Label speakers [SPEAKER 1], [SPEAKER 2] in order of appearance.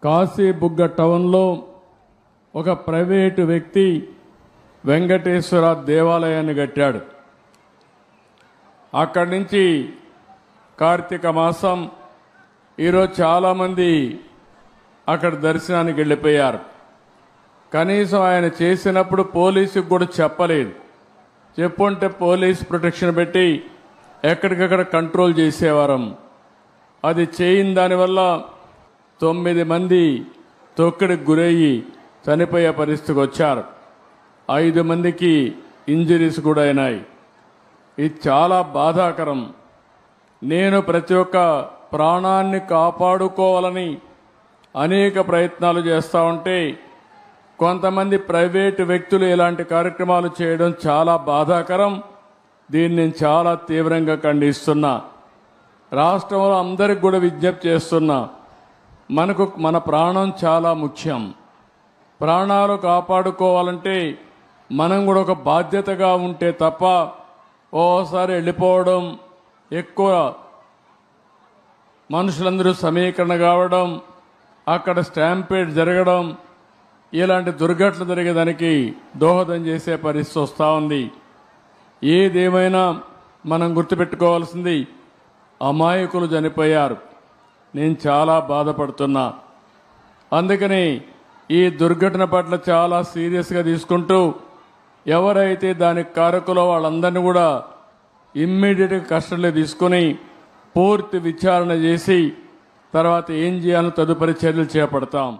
[SPEAKER 1] కాశీబుగ్గ టౌన్లో ఒక ప్రైవేటు వ్యక్తి వెంకటేశ్వర దేవాలయాన్ని కట్టాడు. అక్కడి నుంచి కార్తీక మాసం ఈరోజు చాలామంది అక్కడ దర్శనానికి వెళ్ళిపోయారు. కనీసం ఆయన చేసినప్పుడు పోలీసుకు కూడా చెప్పలేదు. చెప్పుంటే పోలీస్ ప్రొటెక్షన్ పెట్టి ఎక్కడికక్కడ కంట్రోల్ చేసేవారం. అది చేయని దానివల్ల 9 మంది తొక్కిడికి గురయ్యి చనిపోయే పరిస్థితికి వచ్చారు. 5 మందికి ఇంజరీస్ కూడా అయినాయి. ఇది చాలా బాధాకరం. నేను ప్రతి ఒక్క ప్రాణాన్ని కాపాడుకోవాలని అనేక ప్రయత్నాలు చేస్తూ ఉంటే కొంతమంది ప్రైవేటు వ్యక్తులు ఇలాంటి కార్యక్రమాలు చేయడం చాలా బాధాకరం. దీన్ని నేను చాలా తీవ్రంగా ఖండిస్తున్నా. రాష్ట్రంలో అందరికి కూడా విజ్ఞప్తి చేస్తున్నా, మన ప్రాణం చాలా ముఖ్యం. ప్రాణాలు కాపాడుకోవాలంటే మనం కూడా ఒక బాధ్యతగా ఉంటే తప్ప ఓసారి వెళ్ళిపోవడం, ఎక్కువ మనుషులందరూ సమీకరణ కావడం, అక్కడ స్టాంపేడ్ జరగడం, ఇలాంటి దుర్ఘటనలు జరిగేదానికి దోహదం చేసే పరిస్థితి వస్తూ ఉంది. ఏదేమైనా మనం గుర్తుపెట్టుకోవాల్సింది, అమాయకులు చనిపోయారు. నేను చాలా బాధపడుతున్నా. అందుకని ఈ దుర్ఘటన పట్ల చాలా సీరియస్గా తీసుకుంటూ ఎవరైతే దానికి కారకులో వాళ్ళందరినీ కూడా ఇమ్మీడియట్గా కస్టడీలో తీసుకుని పూర్తి విచారణ చేసి తర్వాత ఏం చేయాలో తదుపరి చర్యలు చేపడతాం.